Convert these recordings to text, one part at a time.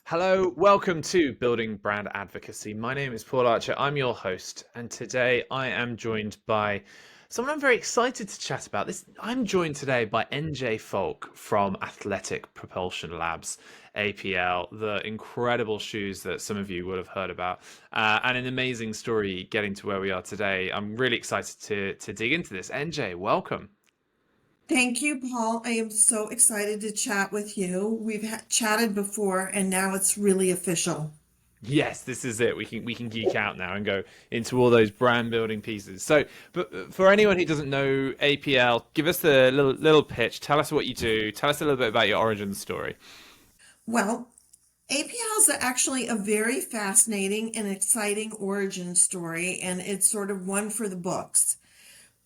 Hello, welcome to Building Brand Advocacy. My name is Paul Archer. I'm your host, and today I am joined by someone I'm very excited to chat about. This I'm joined today by NJ Falk from Athletic Propulsion Labs, APL, the incredible shoes that some of you would have heard about, and an amazing story getting to where we are today. I'm really excited to dig into this. NJ, welcome. Thank you, Paul. I am so excited to chat with you. We've chatted before, and now it's really official. Yes, this is it. We can geek out now and go into all those brand building pieces. So, but for anyone who doesn't know APL, give us a little pitch. Tell us what you do. Tell us a little bit about your origin story. Well, APL is actually a very fascinating and exciting origin story, and it's sort of one for the books.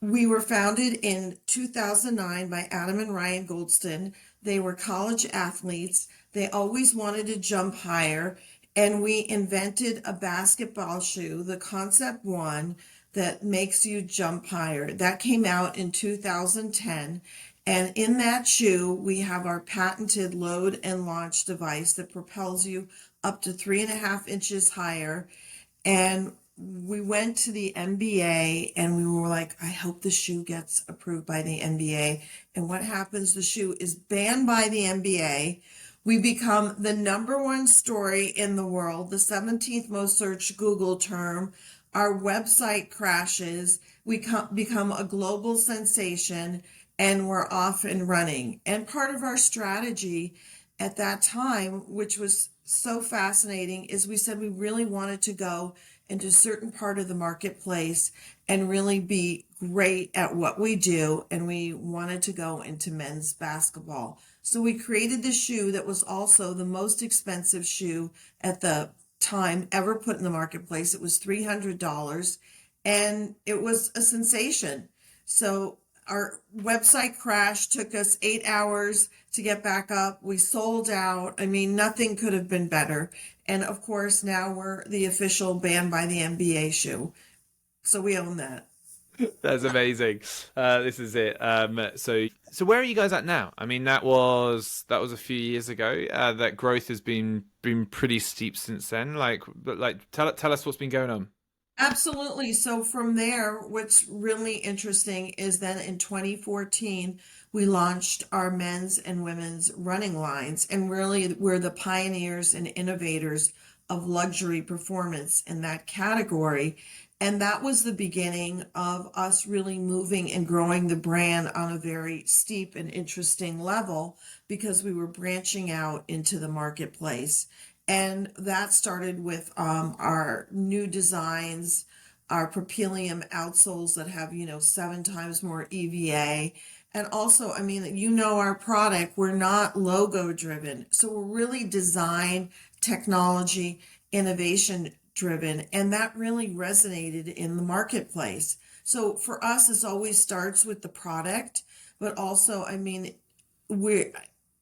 We were founded in 2009 by Adam and Ryan Goldston. They were college athletes. They always wanted to jump higher, and we invented a basketball shoe, the Concept One, that makes you jump higher. That came out in 2010. And in that shoe, we have our patented load and launch device that propels you up to 3.5 inches higher. And we went to the NBA and we were like, I hope the shoe gets approved by the NBA. And what happens? The shoe is banned by the NBA. We become the number one story in the world, the 17th most searched Google term. Our website crashes. We become a global sensation and we're off and running. And part of our strategy at that time, which was so fascinating, is we said we really wanted to go into a certain part of the marketplace and really be great at what we do. And we wanted to go into men's basketball. So we created the shoe that was also the most expensive shoe at the time ever put in the marketplace. It was $300 and it was a sensation. So our website crashed, took us 8 hours to get back up. We sold out. I mean, nothing could have been better. And of course, now we're the official banned by the NBA shoe. So we own that. That's amazing. This is it. So where are you guys at now? I mean, that was a few years ago. That growth has been pretty steep since then. Tell us what's been going on. Absolutely. So from there, what's really interesting is then in 2014, we launched our men's and women's running lines. And really, we're the pioneers and innovators of luxury performance in that category. And that was the beginning of us really moving and growing the brand on a very steep and interesting level because we were branching out into the marketplace. And that started with our new designs, our propylium outsoles that have, 7 times more EVA. And also, I mean, our product, we're not logo driven. So we're really design, technology, innovation driven. And that really resonated in the marketplace. So for us, it always starts with the product, but also, I mean, we're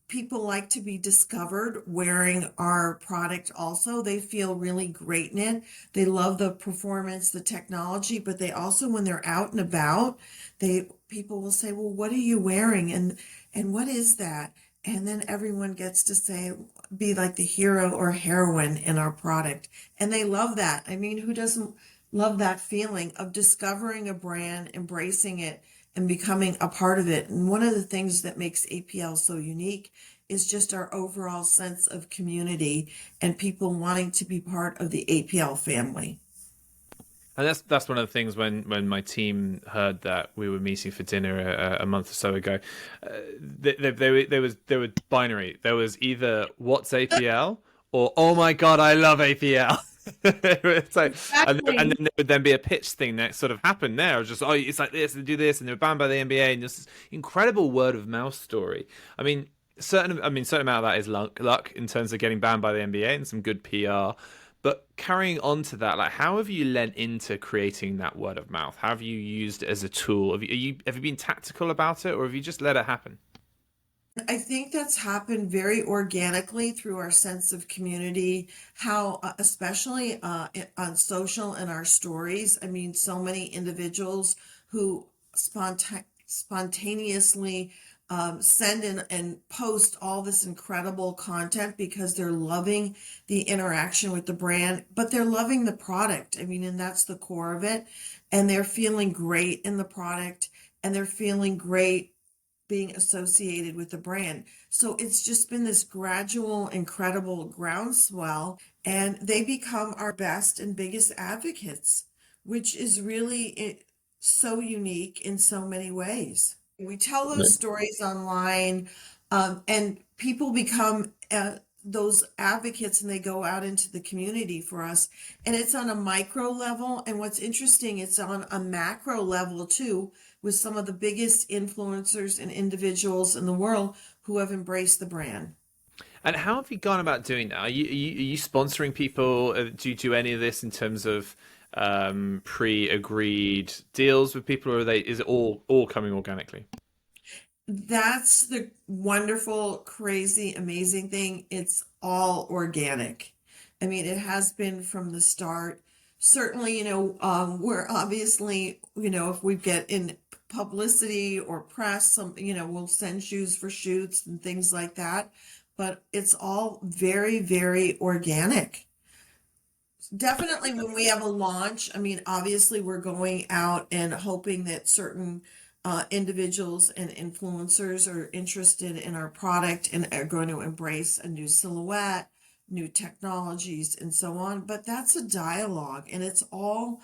people like to be discovered wearing our product also. They feel really great in it. They love the performance, the technology, but they also, when they're out and about, people will say, well, what are you wearing? And what is that? And then everyone gets to say, be like the hero or heroine in our product. And they love that. I mean, who doesn't love that feeling of discovering a brand, embracing it, and becoming a part of it? And one of the things that makes APL so unique is just our overall sense of community and people wanting to be part of the APL family. And that's one of the things when my team heard that we were meeting for dinner a month or so ago, they were binary. There was either what's APL or oh my god, I love APL. So and Exactly. then there would then be a pitch thing that sort of happened there. It was just it's like this, and do this, and they were banned by the NBA, and this incredible word of mouth story. Certain amount of that is luck in terms of getting banned by the NBA and some good PR. But carrying on to that, like, how have you lent into creating that word of mouth? How have you used it as a tool? Have you been tactical about it, or have you just let it happen? I think that's happened very organically through our sense of community, how, especially on social and our stories. I mean, so many individuals who spontaneously send in and post all this incredible content because they're loving the interaction with the brand, but they're loving the product. I mean, and that's the core of it. And they're feeling great in the product, and they're feeling great being associated with the brand. So it's just been this gradual, incredible groundswell, and they become our best and biggest advocates, which is really so unique in so many ways. We tell those stories online, and people become those advocates, and they go out into the community for us. And it's on a micro level. And what's interesting, it's on a macro level too, with some of the biggest influencers and individuals in the world who have embraced the brand. And how have you gone about doing that? Are you sponsoring people? Do you do any of this in terms of pre-agreed deals with people, or is it all coming organically? That's the wonderful, crazy, amazing thing. It's all organic. I mean, it has been from the start. Certainly, we're obviously, if we get in publicity or press, we'll send shoes for shoots and things like that. But it's all very, very organic. Definitely when we have a launch, I mean, obviously we're going out and hoping that certain individuals and influencers are interested in our product and are going to embrace a new silhouette, new technologies, and so on. But that's a dialogue, and it's all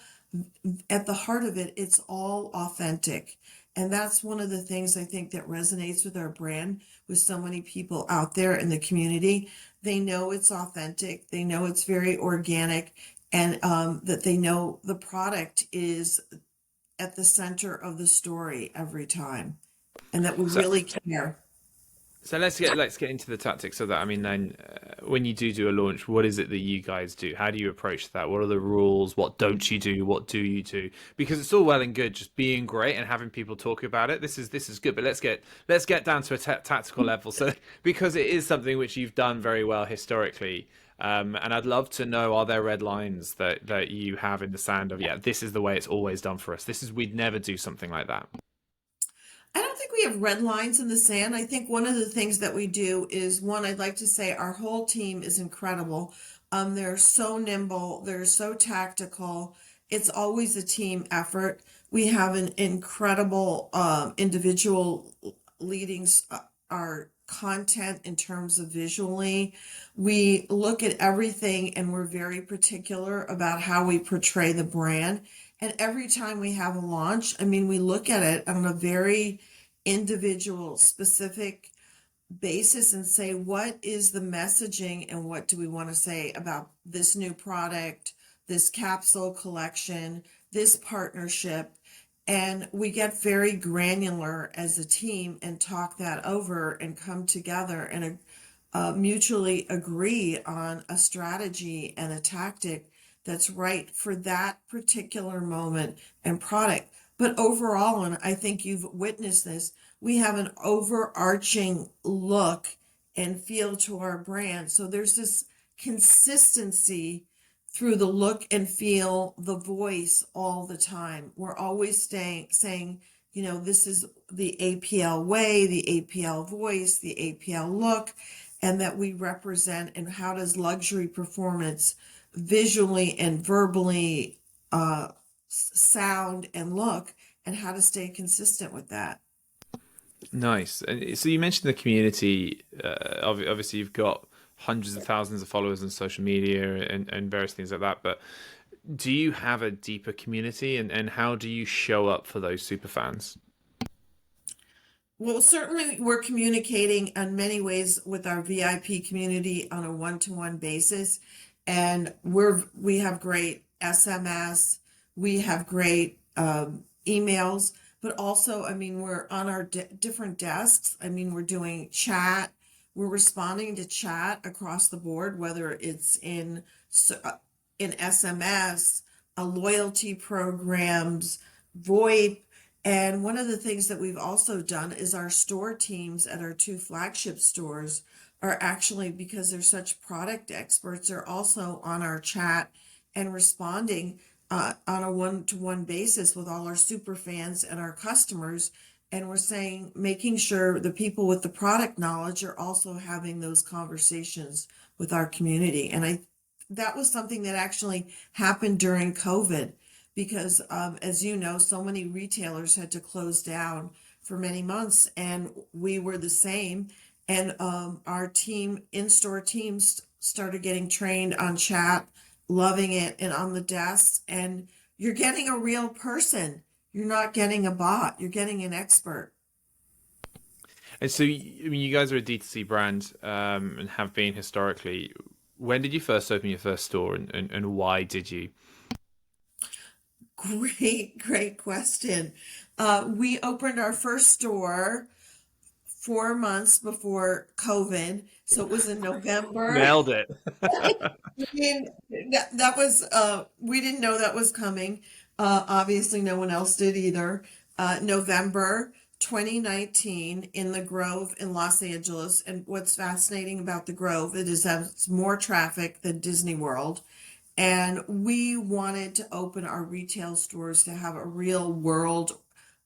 at the heart of it, it's all authentic. And that's one of the things I think that resonates with our brand, with so many people out there in the community. They know it's authentic, they know it's very organic, and that they know the product is at the center of the story every time, and that we So really care. So let's get into the tactics of that. I mean, then when you do a launch, what is it that you guys do? How do you approach that? What are the rules? What don't you do? What do you do? Because it's all well and good just being great and having people talk about it. This is good, but let's get down to a tactical level. So because it is something which you've done very well historically. And I'd love to know, are there red lines that you have in the sand of, yeah, this is the way it's always done for us. We'd never do something like that. I don't think we have red lines in the sand. I think one of the things that we do is, one, I'd like to say our whole team is incredible. They're so nimble, they're so tactical. It's always a team effort. We have an incredible individual leading our content in terms of visually. We look at everything, and we're very particular about how we portray the brand. And every time we have a launch, I mean, we look at it on a very individual, specific basis and say, what is the messaging and what do we want to say about this new product, this capsule collection, this partnership? And we get very granular as a team and talk that over and come together and mutually agree on a strategy and a tactic that's right for that particular moment and product. But overall, and I think you've witnessed this, we have an overarching look and feel to our brand. So there's this consistency through the look and feel, the voice all the time. We're always saying, this is the APL way, the APL voice, the APL look, and that we represent, and how does luxury performance visually and verbally sound and look, and how to stay consistent with that. Nice. And so you mentioned the community. Obviously, you've got hundreds of thousands of followers on social media and various things like that. But do you have a deeper community, and how do you show up for those super fans? Well, certainly we're communicating in many ways with our VIP community on a one-to-one basis, and we have great SMS, we have great emails, but also, I mean, we're on our different desks. I mean, we're doing chat, we're responding to chat across the board, whether it's in SMS, loyalty programs, VoIP. And one of the things that we've also done is our store teams at our two flagship stores are actually, because they're such product experts, are also on our chat and responding on a one-to-one basis with all our super fans and our customers And we're saying, making sure the people with the product knowledge are also having those conversations with our community. And that was something that actually happened during COVID because, as you know, so many retailers had to close down for many months, and we were the same. And our team, in-store teams, started getting trained on chat, loving it, and on the desks. And you're getting a real person. You're not getting a bot. You're getting an expert. And so, I mean, you guys are a D2C brand and have been historically. When did you first open your first store, and why did you? Great, great question. We opened our first store 4 months before COVID. So it was in November. Nailed it. I mean, that was, we didn't know that was coming. Obviously, no one else did either. November 2019 in the Grove in Los Angeles. And what's fascinating about the Grove, it is has more traffic than Disney World. And we wanted to open our retail stores to have a real world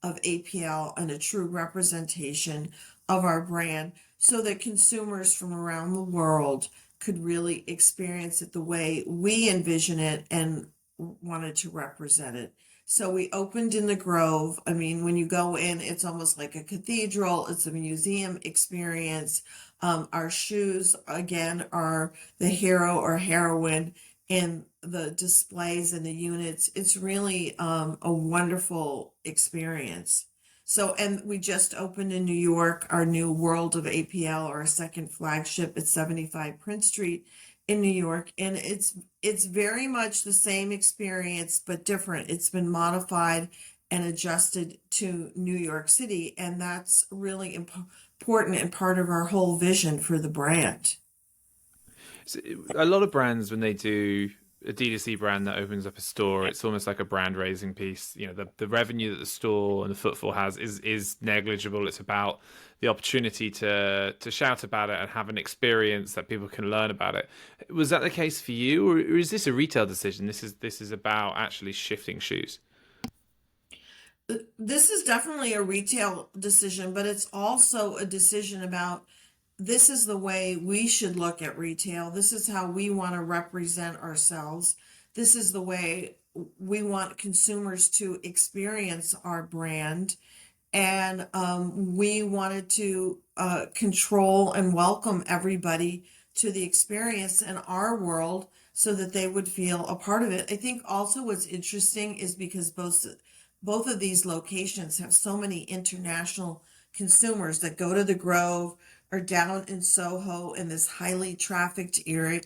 of APL and a true representation of our brand so that consumers from around the world could really experience it the way we envision it and wanted to represent it. So we opened in the Grove. I mean, when you go in, it's almost like a cathedral. It's a museum experience. Our shoes, again, are the hero or heroine in the displays and the units. It's really a wonderful experience. So, and we just opened in New York our new World of APL, our second flagship at 75 Prince Street in New York, and it's very much the same experience but different. It's been modified and adjusted to New York City, and that's really important and part of our whole vision for the brand. So a lot of brands, when they do a D2C brand that opens up a store, it's almost like a brand raising piece. You know, the revenue that the store and the footfall has is negligible. It's about the opportunity to shout about it and have an experience that people can learn about it. Was that the case for you, or is this a retail decision? This is about actually shifting shoes. This is definitely a retail decision, but it's also a decision about this is the way we should look at retail. This is how we want to represent ourselves. This is the way we want consumers to experience our brand. And we wanted to control and welcome everybody to the experience in our world so that they would feel a part of it. I think also what's interesting is because both of these locations have so many international consumers that go to the Grove or down in Soho in this highly trafficked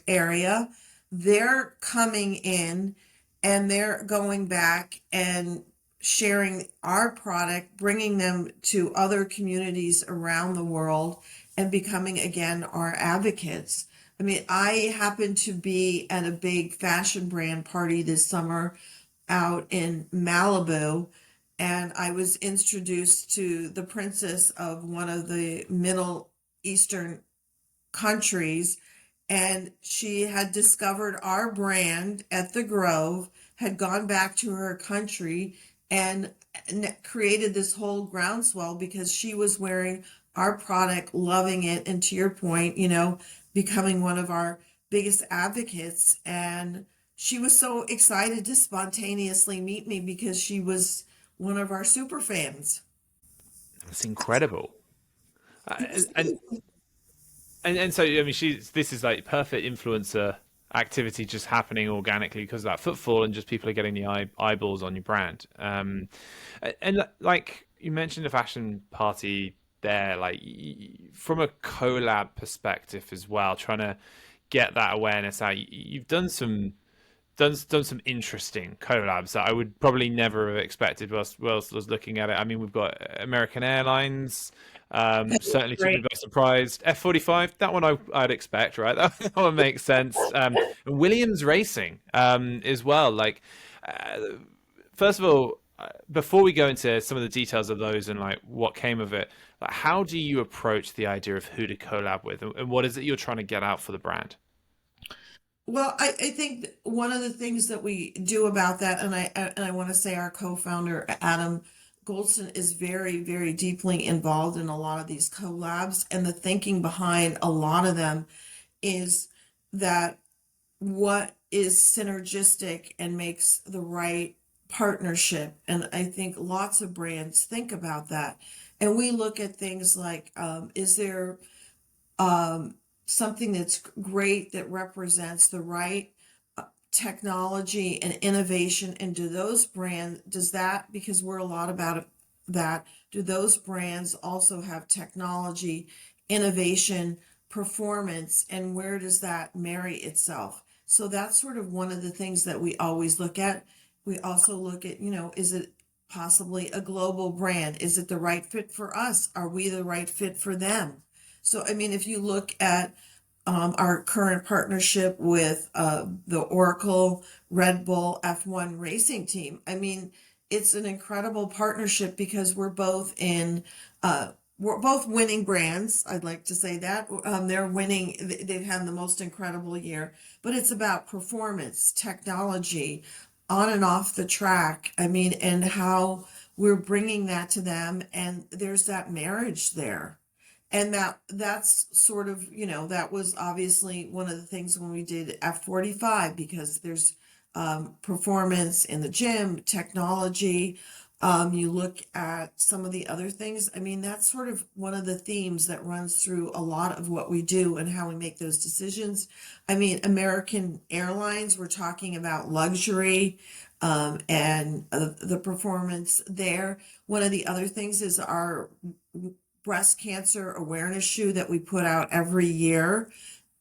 area. They're coming in and they're going back and sharing our product, bringing them to other communities around the world, and becoming again our advocates. I mean, I happened to be at a big fashion brand party this summer out in Malibu, and I was introduced to the princess of one of the Middle Eastern countries, and she had discovered our brand at the Grove, had gone back to her country, and created this whole groundswell because she was wearing our product, loving it, and to your point, becoming one of our biggest advocates. And she was so excited to spontaneously meet me because she was one of our super fans. That's incredible. And and so I mean, she's this is like perfect influencer activity just happening organically because of that footfall and just people are getting the eyeballs on your brand. And like you mentioned, the fashion party there, like from a collab perspective as well, trying to get that awareness out. You've done some interesting collabs that I would probably never have expected whilst I was looking at it. I mean, we've got American Airlines, certainly took me Great. by surprise. F-45, that one I'd expect, right? That one makes sense. And Williams Racing as well. Like, uh, first of all, before we go into some of the details of those and like what came of it, like, how do you approach the idea of who to collab with, and what is it you're trying to get out for the brand? Well, I think one of the things that we do about that, and I want to say our co-founder Adam Goldston is very, very deeply involved in a lot of these collabs, and the thinking behind a lot of them is that what is synergistic and makes the right partnership. And I think lots of brands think about that. And we look at things like, is there um, something that's great that represents the right technology and innovation, and do those brands, does that, because we're a lot about that, do those brands also have technology, innovation, performance, and where does that marry itself? So that's sort of one of the things that we always look at. We also look at, is it possibly a global brand? Is it the right fit for us? Are we the right fit for them? So I mean, if you look at our current partnership with the Oracle Red Bull F1 racing team. I mean, it's an incredible partnership because we're both winning brands. I'd like to say that they're winning. They've had the most incredible year, but it's about performance, technology, on and off the track. I mean, and how we're bringing that to them, and there's that marriage there. And that's sort of, that was obviously one of the things when we did F45, because there's performance in the gym, technology. You look at some of the other things. I mean, that's sort of one of the themes that runs through a lot of what we do and how we make those decisions. I mean, American Airlines, we're talking about luxury and the performance there. One of the other things is our breast cancer awareness shoe that we put out every year.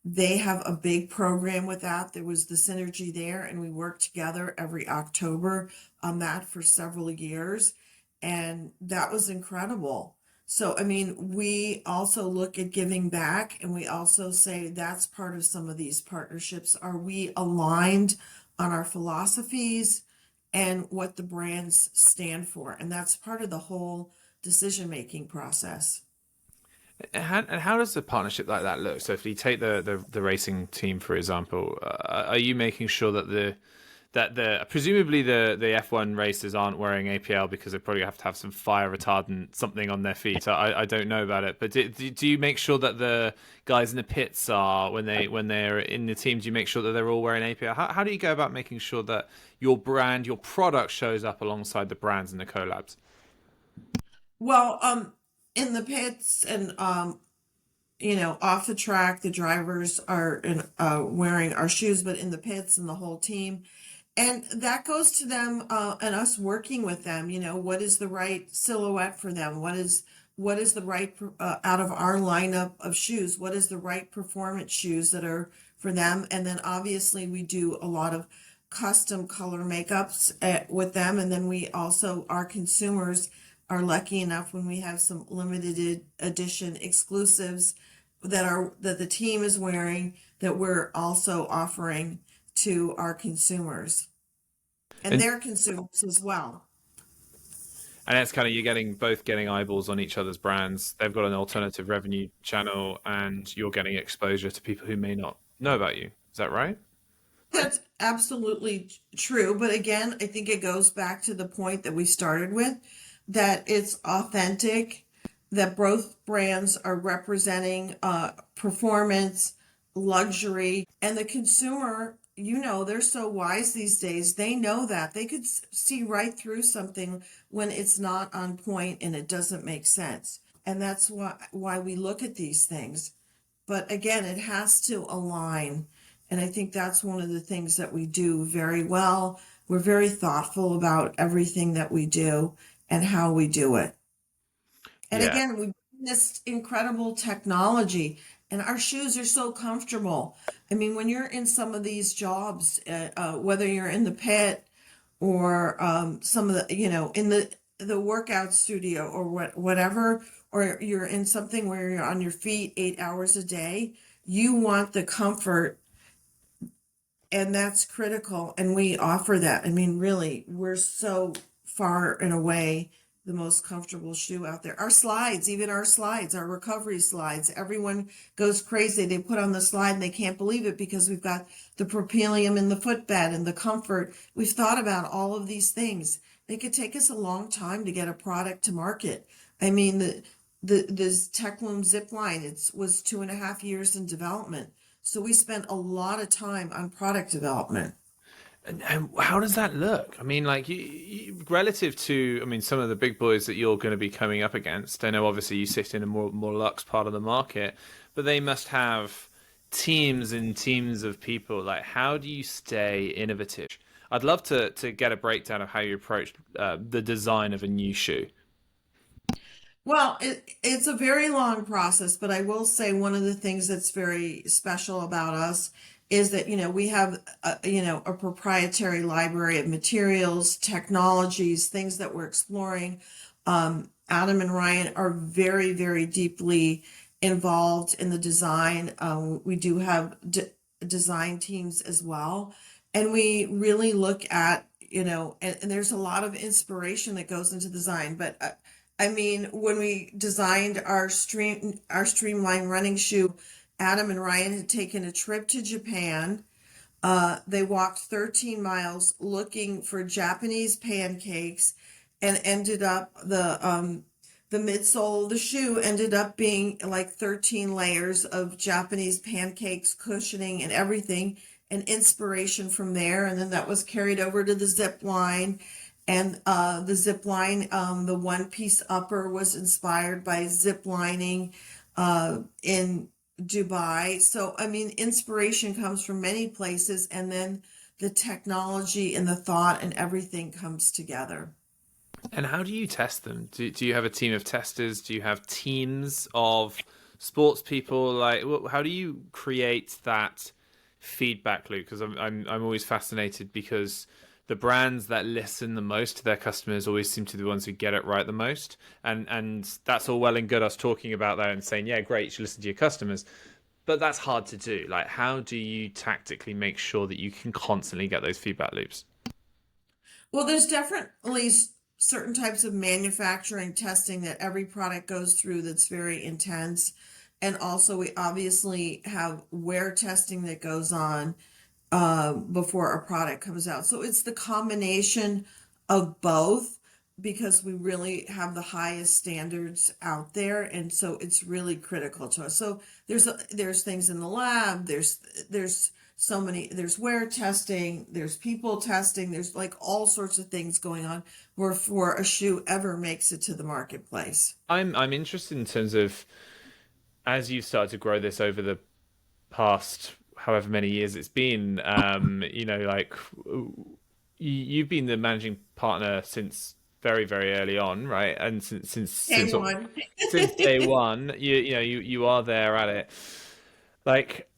They have a big program with that. There was the synergy there, and we worked together every October on that for several years, and that was incredible. So, I mean, we also look at giving back, and we also say that's part of some of these partnerships. Are we aligned on our philosophies and what the brands stand for? And that's part of the whole decision-making process. And how does a partnership like that look? So if you take the racing team, for example, are you making sure that the presumably the F1 racers aren't wearing APL because they probably have to have some fire retardant something on their feet? I don't know about it, but do you make sure that the guys in the pits are when they're in the team? Do you make sure that they're all wearing APL? How do you go about making sure that your brand, your product shows up alongside the brands and the collabs? Well, in the pits and off the track, the drivers are wearing our shoes, but in the pits and the whole team, and that goes to them and us working with them. What is the right silhouette for them? What is the right out of our lineup of shoes? What is the right performance shoes that are for them? And then obviously we do a lot of custom color makeups with them, and then we also, our consumers are lucky enough when we have some limited edition exclusives that the team is wearing, that we're also offering to our consumers and And their consumers as well. And it's kind of you're getting eyeballs on each other's brands. They've got an alternative revenue channel, and you're getting exposure to people who may not know about you. Is that right? That's absolutely true. But again, I think it goes back to the point that we started with, that it's authentic, that both brands are representing performance, luxury, and the consumer, they're so wise these days. They know that. They could see right through something when it's not on point and it doesn't make sense. And that's why we look at these things. But again, it has to align. And I think that's one of the things that we do very well. We're very thoughtful about everything that we do and how we do it. And Yeah. again, we bring this incredible technology, and our shoes are so comfortable. I mean, when you're in some of these jobs, whether you're in the pit or some of the, in the workout studio or whatever, or you're in something where you're on your feet 8 hours a day, you want the comfort, and that's critical. And we offer that. I mean, really, we're so far and away the most comfortable shoe out there. Our slides, even our slides, our recovery slides, everyone goes crazy. They put on the slide and they can't believe it because we've got the propylene in the footbed and the comfort. We've thought about all of these things. it could take us a long time to get a product to market. I mean, the Tech Loom zip line, it was 2.5 years in development. So we spent a lot of time on product development. And how does that look? I mean, like relative to, I mean, some of the big boys that you're going to be coming up against. I know obviously you sit in a more luxe part of the market, but they must have teams and teams of people. Like, how do you stay innovative? I'd love to get a breakdown of how you approach the design of a new shoe. Well, it's a very long process, but I will say one of the things that's very special about us is that, we have a proprietary library of materials, technologies, things that we're exploring. Adam and Ryan are very, very deeply involved in the design. We do have design teams as well. And we really look at, and there's a lot of inspiration that goes into design, but I mean, when we designed our streamline running shoe, Adam and Ryan had taken a trip to Japan. They walked 13 miles looking for Japanese pancakes, and ended up the midsole of the shoe ended up being like 13 layers of Japanese pancakes, cushioning, and everything, and inspiration from there. And then that was carried over to the zip line. And the zip line, the one piece upper was inspired by zip lining in Dubai. So, I mean, inspiration comes from many places, and then the technology and the thought and everything comes together. And how do you test them? Do you have a team of testers? Do you have teams of sports people? Like, how do you create that feedback loop? Because I'm always fascinated because the brands that listen the most to their customers always seem to be the ones who get it right the most. And that's all well and good us talking about that and saying, yeah, great, you should listen to your customers. But that's hard to do. Like, how do you tactically make sure that you can constantly get those feedback loops? Well, there's definitely certain types of manufacturing testing that every product goes through that's very intense. And also, we obviously have wear testing that goes on before a product comes out. So it's the combination of both, because we really have the highest standards out there, and so it's really critical to us. So there's things in the lab. There's so many. There's wear testing. There's people testing. There's like all sorts of things going on before a shoe ever makes it to the marketplace. I'm interested in terms of as you've started to grow this over the past however many years it's been, like you've been the managing partner since very early on, right? And Day one. since day one, you are there at it. Like,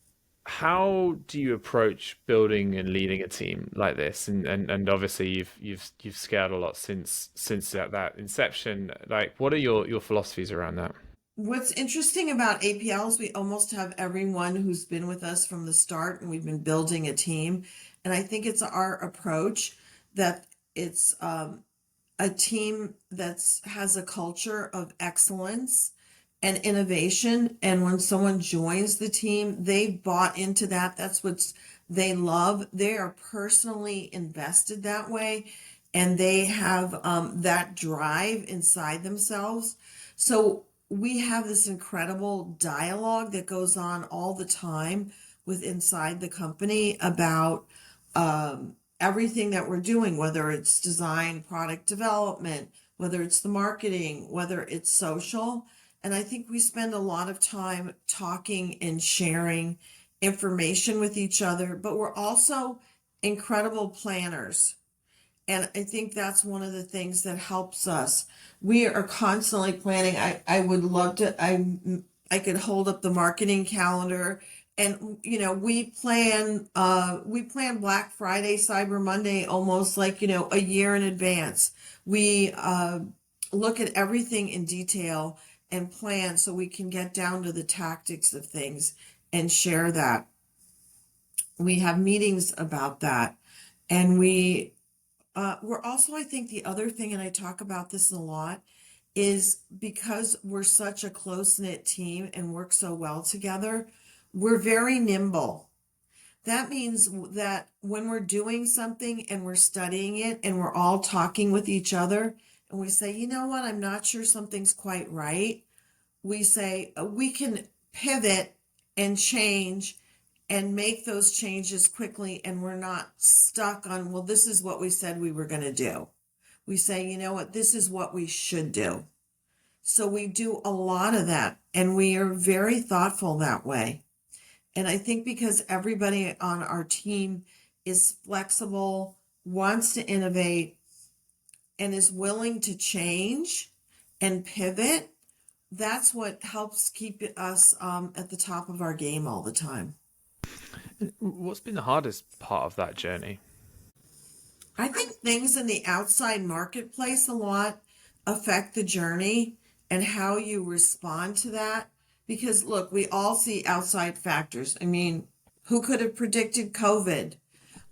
how do you approach building and leading a team like this? And obviously you've scaled a lot since that inception. Like, what are your philosophies around that? What's interesting about APLs, we almost have everyone who's been with us from the start, and we've been building a team. And I think it's our approach that it's a team that's has a culture of excellence and innovation. And when someone joins the team, they bought into that. That's what they love. They are personally invested that way, and they have that drive inside themselves. So we have this incredible dialogue that goes on all the time with inside the company about everything that we're doing, whether it's design, product development, whether it's the marketing, whether it's social. And I think we spend a lot of time talking and sharing information with each other, but we're also incredible planners. And I think that's one of the things that helps us. We are constantly planning. I would love to, I could hold up the marketing calendar, and we plan Black Friday, Cyber Monday almost like, a year in advance. We look at everything in detail and plan so we can get down to the tactics of things and share that. We have meetings about that. And we're also, I think the other thing, and I talk about this a lot, is because we're such a close knit team and work so well together, we're very nimble. That means that when we're doing something and we're studying it and we're all talking with each other and we say, you know what, I'm not sure something's quite right. We say we can pivot and change and make those changes quickly, and we're not stuck on, well, this is what we said we were going to do. We say, you know what, this is what we should do. So we do a lot of that, and we are very thoughtful that way. And I think because everybody on our team is flexible, wants to innovate, and is willing to change and pivot, that's what helps keep us at the top of our game all the time. What's been the hardest part of that journey? I think things in the outside marketplace a lot affect the journey and how you respond to that. Because look, we all see outside factors. I mean, who could have predicted COVID?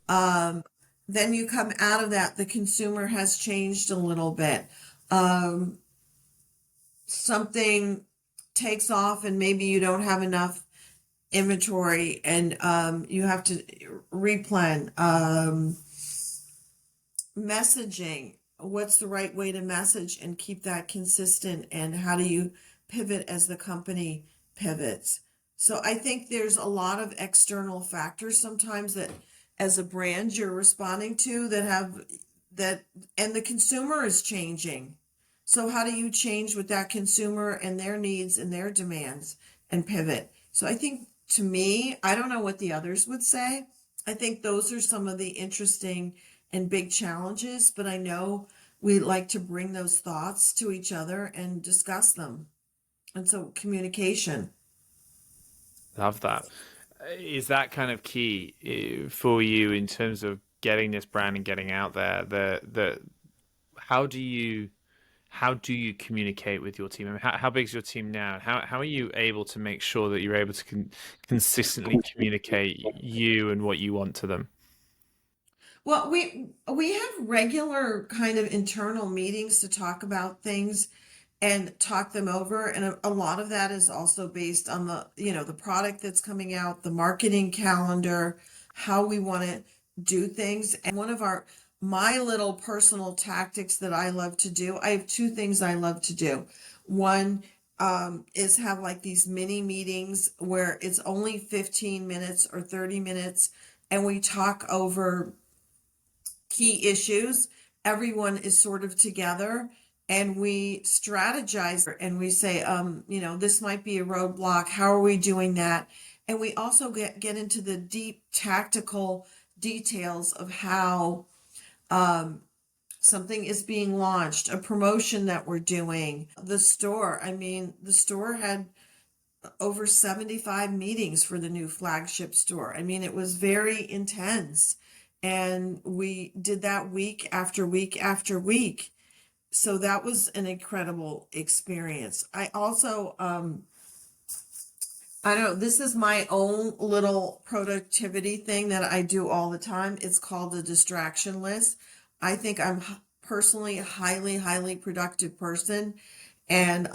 Um, then you come out of that, the consumer has changed a little bit. Um, Something takes off and maybe you don't have enough inventory and you have to replan. Messaging, what's the right way to message and keep that consistent, and how do you pivot as the company pivots? So I think there's a lot of external factors sometimes that as a brand you're responding to that have that, and the consumer is changing. So how do you change with that consumer and their needs and their demands and pivot? So I think, to me, I don't know what the others would say. I think those are some of the interesting and big challenges, but I know we like to bring those thoughts to each other and discuss them. And so communication. Love that. Is that kind of key for you in terms of getting this brand and getting out there? The how do you communicate with your team? I mean, how big is your team now? How are you able to make sure that you're able to consistently communicate you and what you want to them? Well, we have regular kind of internal meetings to talk about things and talk them over, and a lot of that is also based on the, the product that's coming out, the marketing calendar, how we want to do things. And one of our my little personal tactics that I love to do, I have two things I love to do. One is have like these mini meetings where it's only 15 minutes or 30 minutes and we talk over key issues. Everyone is sort of together and we strategize and we say, this might be a roadblock. How are we doing that? And we also get into the deep tactical details of how something is being launched, a promotion that we're doing. The store, I mean, the store had over 75 meetings for the new flagship store. I mean, it was very intense. And we did that week after week after week. So that was an incredible experience. I also, I don't know, this is my own little productivity thing that I do all the time. It's called the distraction list. I think I'm personally a highly, highly productive person and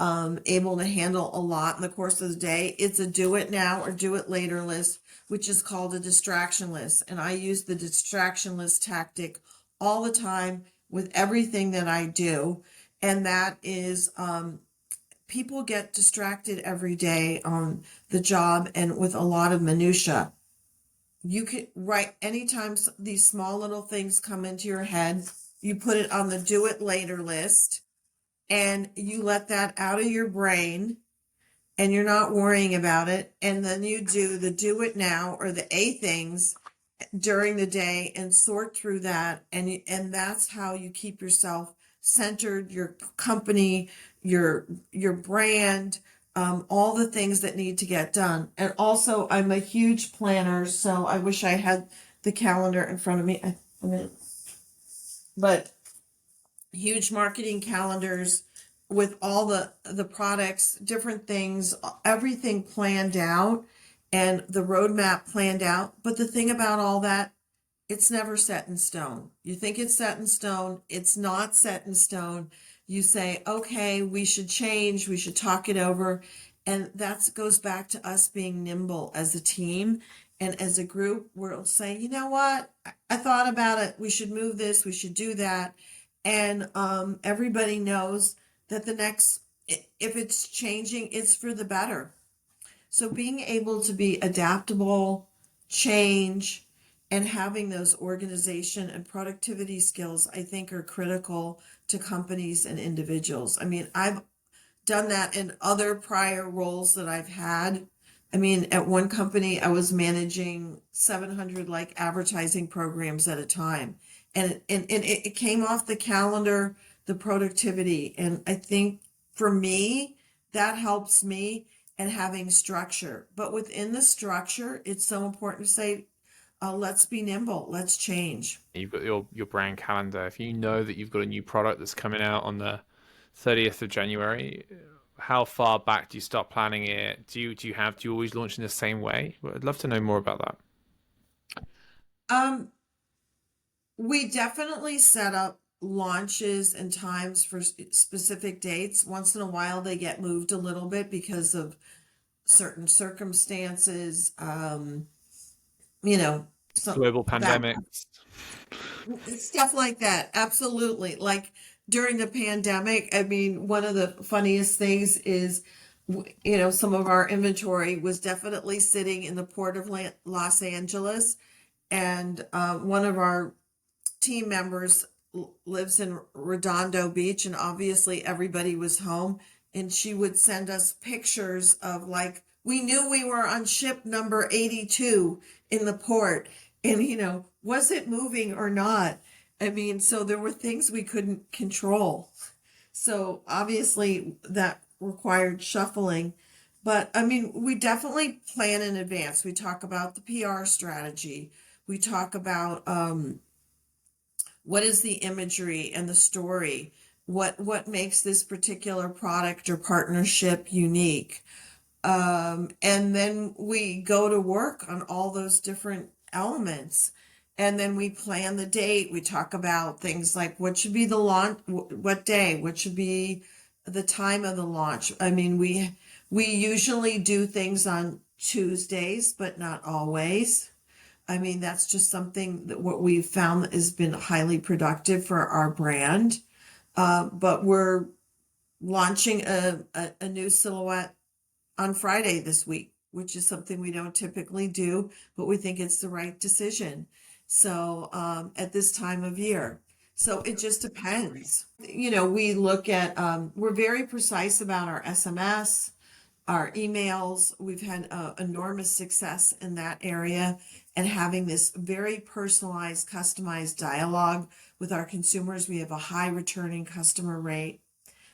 able to handle a lot in the course of the day. It's a do it now or do it later list, which is called a distraction list. And I use the distraction list tactic all the time with everything that I do. And that is people get distracted every day on the job and with a lot of minutia. You could write anytime these small little things come into your head, you put it on the do it later list and you let that out of your brain and you're not worrying about it. And then you do the do it now or the A things during the day and sort through that. And that's how you keep yourself centered, your company, your brand, all the things that need to get done. And also, I'm a huge planner, so I wish I had the calendar in front of me. But huge marketing calendars with all the products, different things, everything planned out, and the roadmap planned out. But the thing about all that, it's never set in stone. You think it's set in stone, it's not set in stone. You say, okay, we should change, we should talk it over. And that goes back to us being nimble as a team And as a group, we'll say, you know what? I thought about it. We should move this. We should do that. And everybody knows that if it's changing, it's for the better. So being able to be adaptable, change, and having those organization and productivity skills, I think, are critical to companies and individuals. I mean, I've done that in other prior roles that I've had. I mean, at one company, I was managing 700 like advertising programs at a time. And it came off the calendar, the productivity. And I think for me, that helps me and having structure. But within the structure, it's so important to say, let's be nimble, let's change. You've got your brand calendar. If you know that you've got a new product that's coming out on the 30th of January, how far back do you start planning it? Do you always launch in the same way? Well, I'd love to know more about that. Um, we definitely set up launches and times for specific dates. Once in a while, they get moved a little bit because of certain circumstances, you know, some Global that pandemics. stuff like that. Absolutely. Like during the pandemic, I mean, one of the funniest things is, some of our inventory was definitely sitting in the port of Los Angeles, and one of our team members lives in Redondo Beach, and obviously everybody was home. And she would send us pictures of like, we knew we were on ship number 82 in the port, and was it moving or not? I mean, so there were things we couldn't control. So obviously that required shuffling. But I mean, we definitely plan in advance. We talk about the PR strategy. We talk about what is the imagery and the story, what makes this particular product or partnership unique. And then we go to work on all those different elements. And then we plan the date. We talk about things like what should be the launch, what day, what should be the time of the launch. I mean, we usually do things on Tuesdays, but not always. I mean, that's just something that what we've found has been highly productive for our brand. But we're launching a new silhouette on Friday this week, which is something we don't typically do, but we think it's the right decision. So at this time of year. So it just depends. We look at, we're very precise about our SMS, our emails. We've had enormous success in that area, and having this very personalized, customized dialogue with our consumers. We have a high returning customer rate.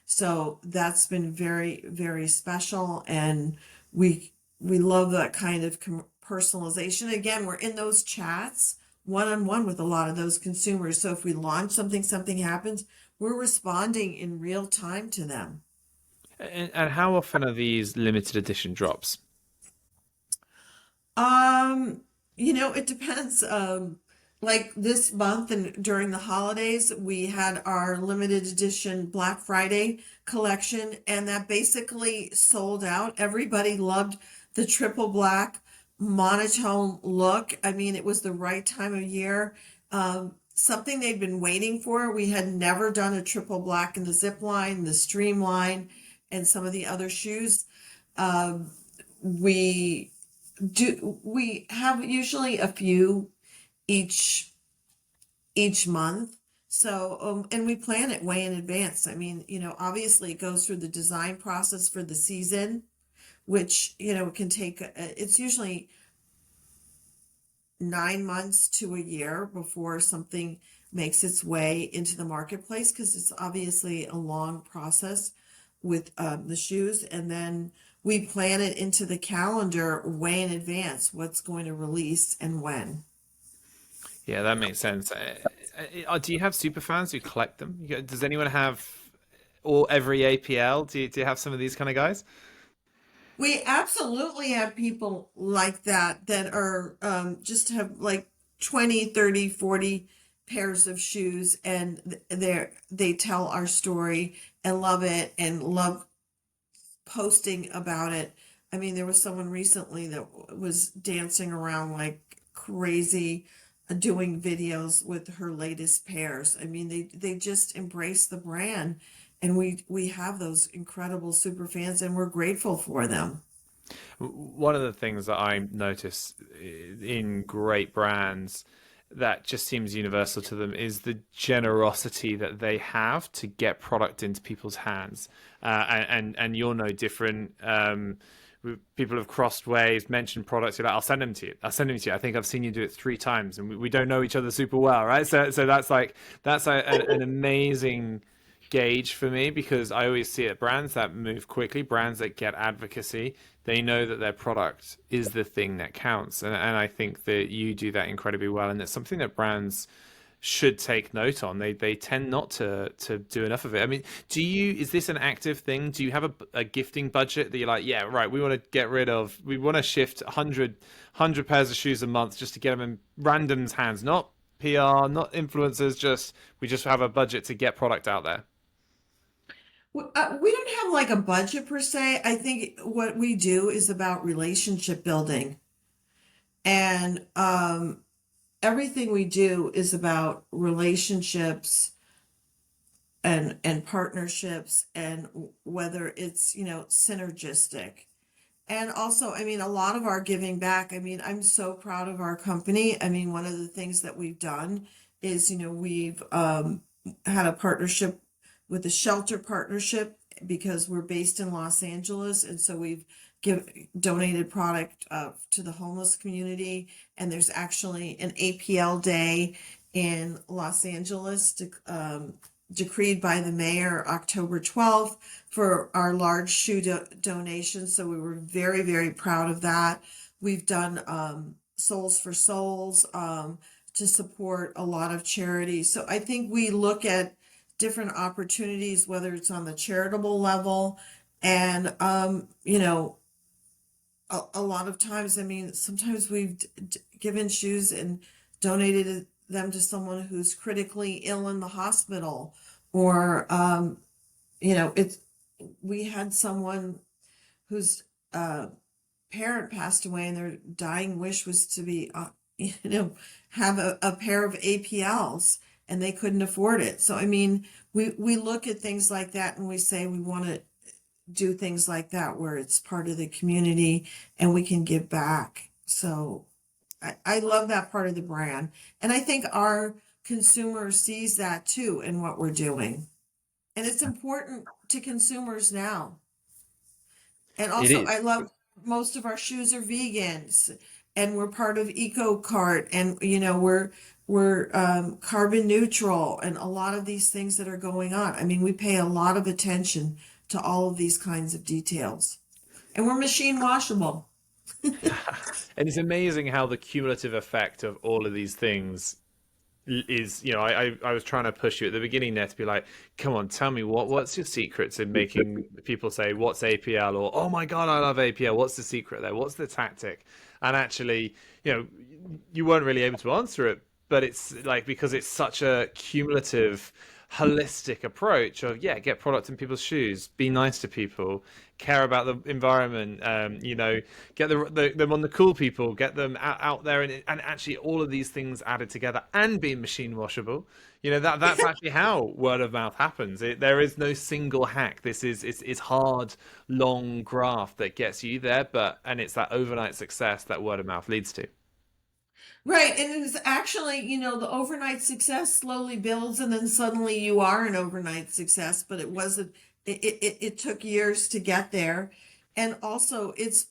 So that's been very, very special, and we love that kind of personalization. Again, we're in those chats one on one with a lot of those consumers. So if we launch something happens, we're responding in real time to them. And how often are these limited edition drops? Um, it depends. Like this month and during the holidays, we had our limited edition Black Friday collection, and that basically sold out. Everybody loved the triple black monotone look. I mean, it was the right time of year. Something they'd been waiting for. We had never done a triple black in the zip line, the streamline, and some of the other shoes. We we have usually a few each month. So and we plan it way in advance. I mean, obviously it goes through the design process for the season, which can take it's usually 9 months to a year before something makes its way into the marketplace, because it's obviously a long process with the shoes. And then we plan it into the calendar way in advance, what's going to release and when. Yeah, that makes sense. Do you have super fans who collect them? Does anyone have all every APL? Do you have some of these kind of guys? We absolutely have people like that are just have like 20, 30, 40 pairs of shoes, and they tell our story and love it and love posting about it. I mean, there was someone recently that was dancing around like crazy, doing videos with her latest pairs. I mean, they just embrace the brand, and we have those incredible super fans, and we're grateful for them. One of the things that I notice in great brands that just seems universal to them is the generosity that they have to get product into people's hands. And you're no different. People have crossed ways, mentioned products. You're like, I'll send them to you. I'll send them to you. I think I've seen you do it 3 times, and we don't know each other super well, right? So that's like an amazing gauge for me because I always see it brands that move quickly, brands that get advocacy. They know that their product is the thing that counts, and I think that you do that incredibly well, and it's something that brands should take note on. They tend not to do enough of it. I mean, is this an active thing? Do you have a gifting budget that you're like, yeah, right, we want to shift 100 pairs of shoes a month just to get them in random's hands, not PR, not influencers, just we just have a budget to get product out there. We don't have like a budget per se. I think what we do is about relationship building, and everything we do is about relationships and partnerships, and whether it's synergistic. And also, I mean, a lot of our giving back, I mean, I'm so proud of our company. I mean, one of the things that we've done is, we've had a partnership with a shelter partnership because we're based in Los Angeles. And so we've donated product to the homeless community. And there's actually an APL day in Los Angeles decreed by the mayor October 12th for our large shoe donation. So we were very, very proud of that. We've done Souls for Souls to support a lot of charities. So I think we look at different opportunities, whether it's on the charitable level. And, a lot of times, I mean, sometimes we've given shoes and donated them to someone who's critically ill in the hospital, or it's we had someone whose parent passed away, and their dying wish was to be you know have a pair of APLs, and they couldn't afford it. So I mean, we look at things like that, and we say we want to do things like that where it's part of the community and we can give back. So I love that part of the brand. And I think our consumer sees that too in what we're doing. And it's important to consumers now. And It also, I is. love most of our shoes are vegans, and we're part of EcoCart, and we're carbon neutral, and a lot of these things that are going on. I mean, we pay a lot of attention to all of these kinds of details, and we're machine washable. And it's amazing how the cumulative effect of all of these things is, I was trying to push you at the beginning there to be like, come on, tell me what's your secrets in making people say what's APL, or oh my god, I love APL, what's the secret there, what's the tactic? And actually, you weren't really able to answer it, but it's like, because it's such a cumulative, holistic approach of, yeah, get product in people's shoes, be nice to people, care about the environment, get them on the cool people, get them out there, and actually all of these things added together and being machine washable. That's actually how word of mouth happens. There is no single hack. This is it's hard, long graft that gets you there, and it's that overnight success that word of mouth leads to. Right. And it's actually, the overnight success slowly builds, and then suddenly you are an overnight success, but it wasn't, it took years to get there. And also it's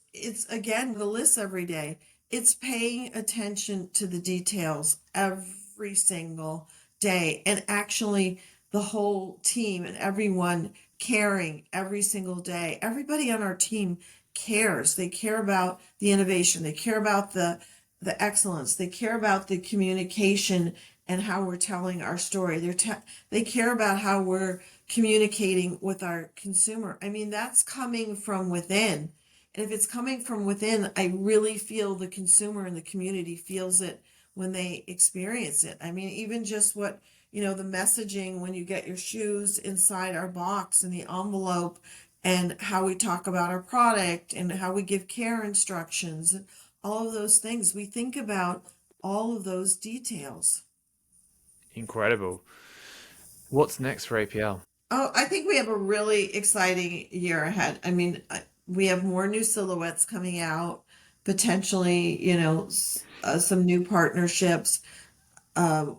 again, the list every day. It's paying attention to the details every single day, and actually the whole team and everyone caring every single day. Everybody on our team cares. They care about the innovation. They care about the excellence. They care about the communication and how we're telling our story. They care about how we're communicating with our consumer. I mean, that's coming from within. And if it's coming from within, I really feel the consumer and the community feels it when they experience it. I mean, even just the messaging when you get your shoes inside our box and the envelope, and how we talk about our product and how we give care instructions, all of those things. We think about all of those details. Incredible. What's next for APL? Oh, I think we have a really exciting year ahead. I mean, we have more new silhouettes coming out, potentially, some new partnerships. Um,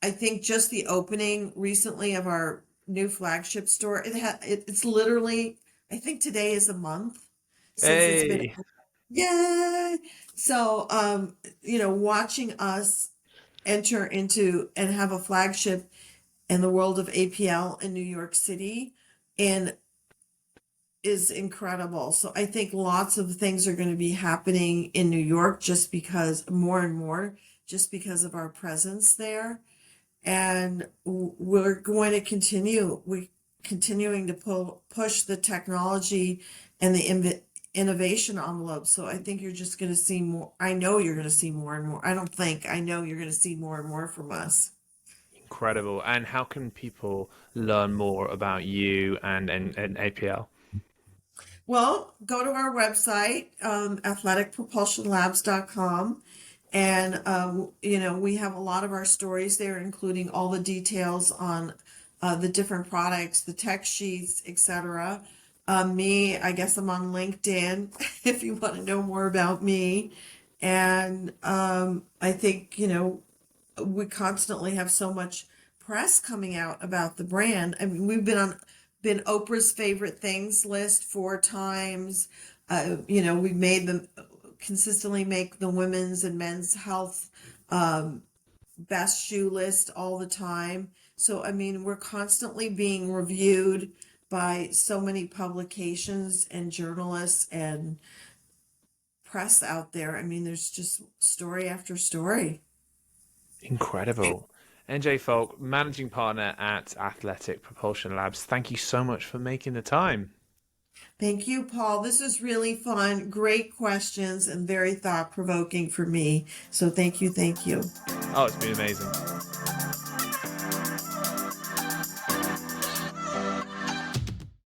I think just the opening recently of our new flagship store, it's literally, I think today is a month since it's been, Hey, yay! So, watching us enter into and have a flagship in the world of APL in New York City and is incredible. So I think lots of things are going to be happening in New York just because more and more, just because of our presence there. And we're going to we continuing to push the technology and the innovation envelope. So I think you're just going to see more. I know you're going to see more and more. I don't think, I know you're going to see more and more from us. incredible. And how can people learn more about you and APL? Well, go to our website, athleticpropulsionlabs.com. And, we have a lot of our stories there, including all the details on the different products, the tech sheets, etc. Me, I guess I'm on LinkedIn if you want to know more about me. And I think, we constantly have so much press coming out about the brand. I mean, been Oprah's favorite things list 4 times. We've made them consistently make the women's and men's health best shoe list all the time. So I mean, we're constantly being reviewed by so many publications and journalists and press out there. I mean, there's just story after story. Incredible. NJ Falk, managing partner at Athletic Propulsion Labs. Thank you so much for making the time. Thank you, Paul. This is really fun. Great questions and very thought provoking for me. So thank you. Thank you. Oh, it's been amazing.